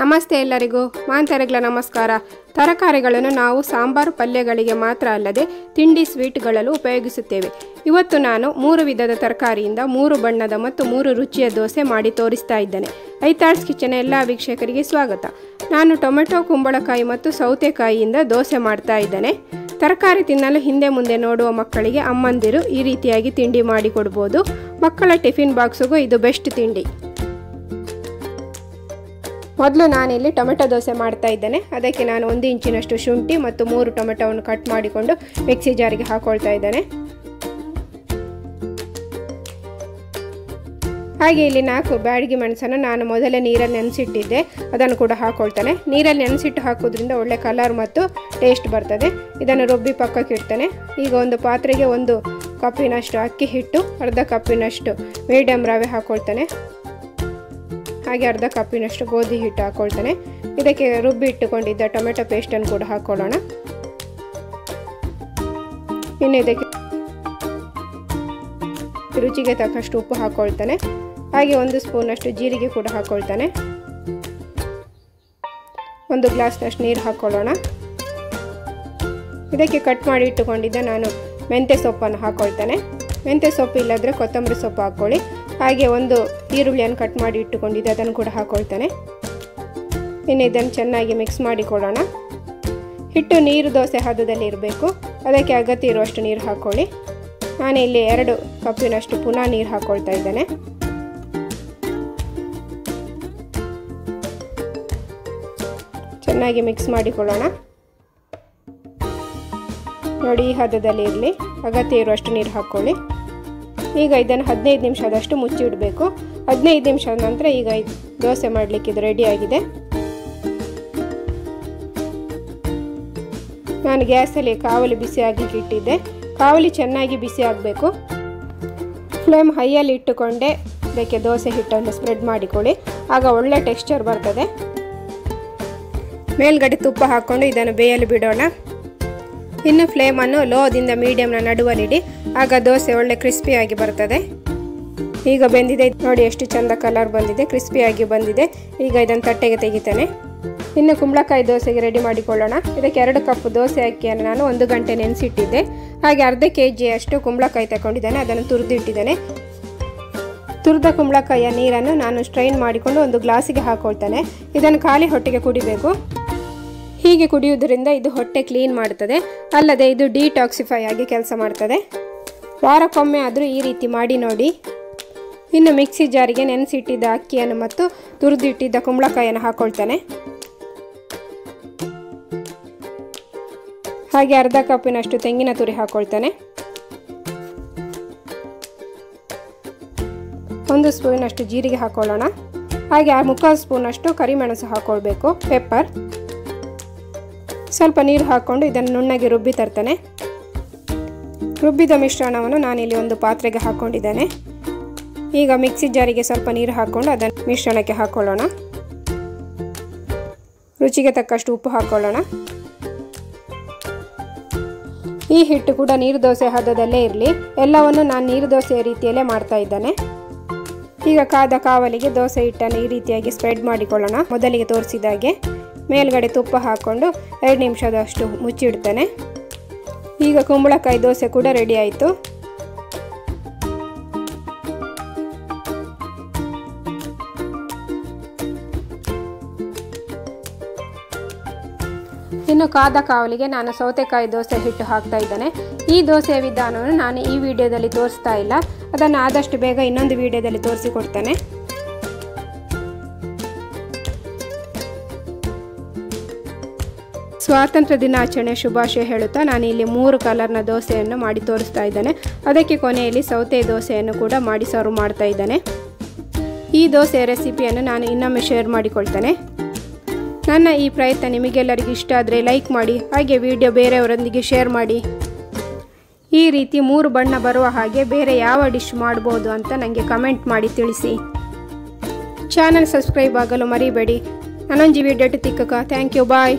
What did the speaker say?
ನಮಸ್ತೆ ಎಲ್ಲರಿಗೂ ಮಾಂತರಗಳ ನಮಸ್ಕಾರ. ತರಕಾರಿಗಳನ್ನು ನಾವು ಸಾಂಬಾರು ಪಲ್ಯಗಳಿಗೆ ಮಾತ್ರ ಅಲ್ಲದೆ ತಿಂಡಿ ಸ್ವೀಟ್ಗಳಲ್ಲೂ ಉಪಯೋಗಿಸುತ್ತೇವೆ. ಇವತ್ತು ನಾನು 3 ವಿಧದ ತರಕಾರಿಯಿಂದ 3 ಬಣ್ಣದ ಮತ್ತು 3 ರುಚಿಯ ದೋಸೆ ಮಾಡಿ ತೋರಿಸ್ತಾ ಇದ್ದೇನೆ. ಐತಾಳ್ಸ್ ಕಿಚನ್ ಎಲ್ಲ ವೀಕ್ಷಕರಿಗೆ ಸ್ವಾಗತ. ನಾನು ಟೊಮೆಟೊ, ಕುಂಬಳಕಾಯಿ ಮತ್ತು ಸೌತೆಕಾಯಿಯಿಂದ ದೋಸೆ ಮಾಡ್ತಾ ಇದ್ದೇನೆ. ತರಕಾರಿ ತಿನ್ನಲು ಹಿಂದೆ ಮುಂದೆ ನೋಡುವ ಮಕ್ಕಳಿಗೆ ಅಮ್ಮಂದಿರು ಈ ರೀತಿಯಾಗಿ ತಿಂಡಿ ಮಾಡಿ ಕೊಡ್ಬೋದು. ಮಕ್ಕಳ ಟಿಫಿನ್ ಬಾಕ್ಸ್ಗೂ ಇದು ಬೆಸ್ಟ್ ತಿಂಡಿ. ಮೊದಲು ನಾನಿಲ್ಲಿ ಟೊಮೆಟೊ ದೋಸೆ ಮಾಡ್ತಾ ಇದ್ದೇನೆ. ಅದಕ್ಕೆ ನಾನು 1 ಇಂಚಿನಷ್ಟು ಶುಂಠಿ ಮತ್ತು 3 ಟೊಮೆಟೊವನ್ನು ಕಟ್ ಮಾಡಿಕೊಂಡು ಮಿಕ್ಸಿ ಜಾರಿಗೆ ಹಾಕೊಳ್ತಾ ಇದ್ದೇನೆ. ಹಾಗೆ ಇಲ್ಲಿ 4 ಬ್ಯಾಡಗಿ ಮೆಣಸನ್ನು ನಾನು ಮೊದಲೇ ನೀರಲ್ಲಿ ನೆನೆಸಿಟ್ಟಿದ್ದೆ, ಅದನ್ನು ಕೂಡ ಹಾಕೊಳ್ತಾನೆ. ನೀರಲ್ಲಿ ನೆನೆಸಿಟ್ಟು ಹಾಕೋದ್ರಿಂದ ಒಳ್ಳೆ ಕಲರ್ ಮತ್ತು ಟೇಸ್ಟ್ ಬರ್ತದೆ. ಇದನ್ನು ರುಬ್ಬಿ ಪಕ್ಕಕ್ಕೆ ಇಡ್ತಾನೆ. ಈಗ ಒಂದು ಪಾತ್ರೆಗೆ 1 ಕಪ್ಪಿನಷ್ಟು ಅಕ್ಕಿ ಹಿಟ್ಟು, ಅರ್ಧ ಕಪ್ಪಿನಷ್ಟು ಮೀಡಿಯಂ ರವೆ ಹಾಕೊಳ್ತಾನೆ. ಹಾಗೆ ಅರ್ಧ ಕಪ್ಪಿನಷ್ಟು ಗೋಧಿ ಹಿಟ್ಟು ಹಾಕೊಳ್ತಾನೆ. ಇದಕ್ಕೆ ರುಬ್ಬಿ ಇಟ್ಟುಕೊಂಡಿದ್ದ ಟೊಮೆಟೊ ಪೇಸ್ಟನ್ನು ಕೂಡ ಹಾಕೊಳ್ಳೋಣ. ಇನ್ನು ಇದಕ್ಕೆ ರುಚಿಗೆ ತಕ್ಕಷ್ಟು ಉಪ್ಪು ಹಾಕೊಳ್ತಾನೆ. ಹಾಗೆ 1 ಸ್ಪೂನಷ್ಟು ಜೀರಿಗೆ ಕೂಡ ಹಾಕೊಳ್ತಾನೆ. 1 ಗ್ಲಾಸ್ನಷ್ಟು ನೀರು ಹಾಕೊಳ್ಳೋಣ. ಇದಕ್ಕೆ ಕಟ್ ಮಾಡಿ ಇಟ್ಟುಕೊಂಡಿದ್ದ ನಾನು ಮೆಂತ್ಯ ಸೊಪ್ಪನ್ನು ಹಾಕೊಳ್ತಾನೆ. ಮೆಂತ್ಯ ಸೊಪ್ಪು ಇಲ್ಲದ್ರೆ ಕೊತ್ತಂಬರಿ ಸೊಪ್ಪು ಹಾಕ್ಕೊಳ್ಳಿ. ಹಾಗೆ 1 ಈರುಳ್ಳಿಯನ್ನು ಕಟ್ ಮಾಡಿ ಇಟ್ಟುಕೊಂಡಿದ್ದೆ, ಅದನ್ನು ಕೂಡ ಹಾಕೊಳ್ತಾನೆ. ಇನ್ನು ಇದನ್ನು ಚೆನ್ನಾಗಿ ಮಿಕ್ಸ್ ಮಾಡಿಕೊಳ್ಳೋಣ. ಹಿಟ್ಟು ನೀರು ದೋಸೆ ಹದದಲ್ಲಿ ಇರಬೇಕು, ಅದಕ್ಕೆ ಅಗತ್ಯ ಇರುವಷ್ಟು ನೀರು ಹಾಕ್ಕೊಳ್ಳಿ. ನಾನಿಲ್ಲಿ 2 ಕಪ್ಪಿನಷ್ಟು ಪುನಃ ನೀರು ಹಾಕ್ಕೊಳ್ತಾ ಇದ್ದೇನೆ. ಚೆನ್ನಾಗಿ ಮಿಕ್ಸ್ ಮಾಡಿಕೊಳ್ಳೋಣ. ನೋಡಿ, ಈ ಹದದಲ್ಲಿ ಇರಲಿ, ಅಗತ್ಯ ಇರುವಷ್ಟು ನೀರು ಹಾಕ್ಕೊಳ್ಳಿ. ಈಗ ಇದನ್ನು 15 ನಿಮಿಷದಷ್ಟು ಮುಚ್ಚಿಡಬೇಕು. 15 ನಿಮಿಷದ ನಂತರ ಈಗ ದೋಸೆ ಮಾಡಲಿಕ್ಕೆ ಇದು ರೆಡಿ ಆಗಿದೆ. ನಾನು ಗ್ಯಾಸಲ್ಲಿ ಕಾವಲಿ ಬಿಸಿ ಆಗಲಿಕ್ಕೆ ಇಟ್ಟಿದ್ದೆ. ಕಾವಲಿ ಚೆನ್ನಾಗಿ ಬಿಸಿ ಆಗಬೇಕು. ಫ್ಲೇಮ್ ಹೈಯಲ್ಲಿ ಇಟ್ಟುಕೊಂಡೆ ಇದಕ್ಕೆ ದೋಸೆ ಹಿಟ್ಟನ್ನು ಸ್ಪ್ರೆಡ್ ಮಾಡಿಕೊಳ್ಳಿ, ಆಗ ಒಳ್ಳೆ ಟೆಕ್ಸ್ಚರ್ ಬರ್ತದೆ. ಮೇಲ್ಗಡೆ ತುಪ್ಪ ಹಾಕ್ಕೊಂಡು ಇದನ್ನು ಬೇಯಲು ಬಿಡೋಣ. ಇನ್ನು ಫ್ಲೇಮನ್ನು ಲೋದಿಂದ ಮೀಡಿಯಂನ ನಡುವಲ್ಲಿಡಿ, ಆಗ ದೋಸೆ ಒಳ್ಳೆ ಕ್ರಿಸ್ಪಿಯಾಗಿ ಬರ್ತದೆ. ಈಗ ಬೆಂದಿದೆ ನೋಡಿ, ಎಷ್ಟು ಚಂದ ಕಲರ್ ಬಂದಿದೆ, ಕ್ರಿಸ್ಪಿಯಾಗಿ ಬಂದಿದೆ. ಈಗ ಇದನ್ನು ತಟ್ಟೆಗೆ ತೆಗಿತಾನೆ. ಇನ್ನು ಕುಂಬಳಕಾಯಿ ದೋಸೆಗೆ ರೆಡಿ ಮಾಡಿಕೊಳ್ಳೋಣ. ಇದಕ್ಕೆ 2 ಕಪ್ ದೋಸೆ ಅಕ್ಕಿಯನ್ನು ನಾನು 1 ಗಂಟೆ ನೆನೆಸಿಟ್ಟಿದ್ದೆ. ಹಾಗೆ ಅರ್ಧ kg ಕುಂಬಳಕಾಯಿ ತಗೊಂಡಿದ್ದಾನೆ, ಅದನ್ನು ತುರಿದಿಟ್ಟಿದ್ದೇನೆ. ತುರಿದ ಕುಂಬಳಕಾಯಿಯ ನೀರನ್ನು ನಾನು ಸ್ಟ್ರೈನ್ ಮಾಡಿಕೊಂಡು 1 ಗ್ಲಾಸಿಗೆ ಹಾಕೊಳ್ತಾನೆ. ಇದನ್ನು ಖಾಲಿ ಹೊಟ್ಟೆಗೆ ಕುಡಿಬೇಕು. ಹೀಗೆ ಕುಡಿಯುವುದರಿಂದ ಇದು ಹೊಟ್ಟೆ ಕ್ಲೀನ್ ಮಾಡ್ತದೆ, ಅಲ್ಲದೆ ಇದು ಡಿಟಾಕ್ಸಿಫೈ ಆಗಿ ಕೆಲಸ ಮಾಡ್ತದೆ. ವಾರಕ್ಕೊಮ್ಮೆ ಆದರೂ ಈ ರೀತಿ ಮಾಡಿ ನೋಡಿ. ಇನ್ನು ಮಿಕ್ಸಿ ಜಾರಿಗೆ ನೆನೆಸಿಟ್ಟಿದ್ದ ಅಕ್ಕಿಯನ್ನು ಮತ್ತು ತುರಿದಿಟ್ಟಿದ್ದ ಕುಂಬಳಕಾಯಿಯನ್ನು ಹಾಕೊಳ್ತಾನೆ. ಹಾಗೆ ಅರ್ಧ ಕಪ್ಪಿನಷ್ಟು ತೆಂಗಿನ ತುರಿ ಹಾಕೊಳ್ತಾನೆ. 1 ಸ್ಪೂನಷ್ಟು ಜೀರಿಗೆ ಹಾಕೊಳ್ಳೋಣ. ಹಾಗೆ 3/4 ಸ್ಪೂನಷ್ಟು ಕರಿಮೆಣಸು ಹಾಕೊಳ್ಬೇಕು, ಪೆಪ್ಪರ್. ಸ್ವಲ್ಪ ನೀರು ಹಾಕ್ಕೊಂಡು ಇದನ್ನು ನುಣ್ಣಗೆ ರುಬ್ಬಿ ತರ್ತಾನೆ. ರುಬ್ಬಿದ ಮಿಶ್ರಣವನ್ನು ನಾನಿಲ್ಲಿ 1 ಪಾತ್ರೆಗೆ ಹಾಕ್ಕೊಂಡಿದ್ದೇನೆ. ಈಗ ಮಿಕ್ಸಿ ಜಾರಿಗೆ ಸ್ವಲ್ಪ ನೀರು ಹಾಕ್ಕೊಂಡು ಅದನ್ನು ಮಿಶ್ರಣಕ್ಕೆ ಹಾಕ್ಕೊಳ್ಳೋಣ. ರುಚಿಗೆ ತಕ್ಕಷ್ಟು ಉಪ್ಪು ಹಾಕ್ಕೊಳ್ಳೋಣ. ಈ ಹಿಟ್ಟು ಕೂಡ ನೀರು ದೋಸೆ ಹದದಲ್ಲೇ ಇರಲಿ. ಎಲ್ಲವನ್ನು ನಾನು ನೀರು ದೋಸೆಯ ರೀತಿಯಲ್ಲೇ ಮಾಡ್ತಾ ಇದ್ದೇನೆ. ಈಗ ಕಾದ ಕಾವಲಿಗೆ ದೋಸೆ ಹಿಟ್ಟನ್ನು ಈ ರೀತಿಯಾಗಿ ಸ್ಪ್ರೆಡ್ ಮಾಡಿಕೊಳ್ಳೋಣ. ಮೊದಲಿಗೆ ತೋರಿಸಿದಾಗೆ ಮೇಲ್ಗಡೆ ತುಪ್ಪ ಹಾಕ್ಕೊಂಡು 2 ನಿಮಿಷದಷ್ಟು ಮುಚ್ಚಿಡ್ತಾನೆ. ಈಗ ಕುಂಬಳಕಾಯಿ ದೋಸೆ ಕೂಡ ರೆಡಿ ಆಯಿತು. ಇನ್ನು ಕಾದ ಕಾವಲಿಗೆ ನಾನು ಸೌತೆಕಾಯಿ ದೋಸೆ ಹಿಟ್ಟು ಹಾಕ್ತಾ ಇದ್ದೇನೆ. ಈ ದೋಸೆಯ ವಿಧಾನವನ್ನು ನಾನು ಈ ವಿಡಿಯೋದಲ್ಲಿ ತೋರಿಸ್ತಾ ಇಲ್ಲ, ಅದನ್ನು ಆದಷ್ಟು ಬೇಗ ಇನ್ನೊಂದು ವಿಡಿಯೋದಲ್ಲಿ ತೋರಿಸಿಕೊಡ್ತೇನೆ. ಸ್ವಾತಂತ್ರ್ಯ ದಿನಾಚರಣೆ ಶುಭಾಶಯ ಹೇಳುತ್ತಾ ನಾನು ಇಲ್ಲಿ 3 ಕಲರ್ನ ದೋಸೆಯನ್ನು ಮಾಡಿ ತೋರಿಸ್ತಾ ಇದ್ದೇನೆ. ಅದಕ್ಕೆ ಕೊನೆಯಲ್ಲಿ ಸೌತೆ ದೋಸೆಯನ್ನು ಕೂಡ ಮಾಡಿ ಸರ್ವ್ ಮಾಡ್ತಾ ಇದ್ದೇನೆ. ಈ ದೋಸೆಯ ರೆಸಿಪಿಯನ್ನು ನಾನು ಇನ್ನೊಮ್ಮೆ ಶೇರ್ ಮಾಡಿಕೊಳ್ತೇನೆ. ನನ್ನ ಈ ಪ್ರಯತ್ನ ನಿಮಗೆಲ್ಲರಿಗೂ ಇಷ್ಟ ಆದರೆ ಲೈಕ್ ಮಾಡಿ, ಹಾಗೆ ವಿಡಿಯೋ ಬೇರೆಯವರೊಂದಿಗೆ ಶೇರ್ ಮಾಡಿ. ಈ ರೀತಿ 3 ಬಣ್ಣ ಬರುವ ಹಾಗೆ ಬೇರೆ ಯಾವ ಡಿಶ್ ಮಾಡ್ಬೋದು ಅಂತ ನನಗೆ ಕಮೆಂಟ್ ಮಾಡಿ ತಿಳಿಸಿ. ಚಾನಲ್ ಸಬ್ಸ್ಕ್ರೈಬ್ ಆಗಲು ಮರಿಬೇಡಿ. ನನೊಂಜಿ ವಿಡಿಯೋ ತಿಕ್ಕಕ. Thank you, bye.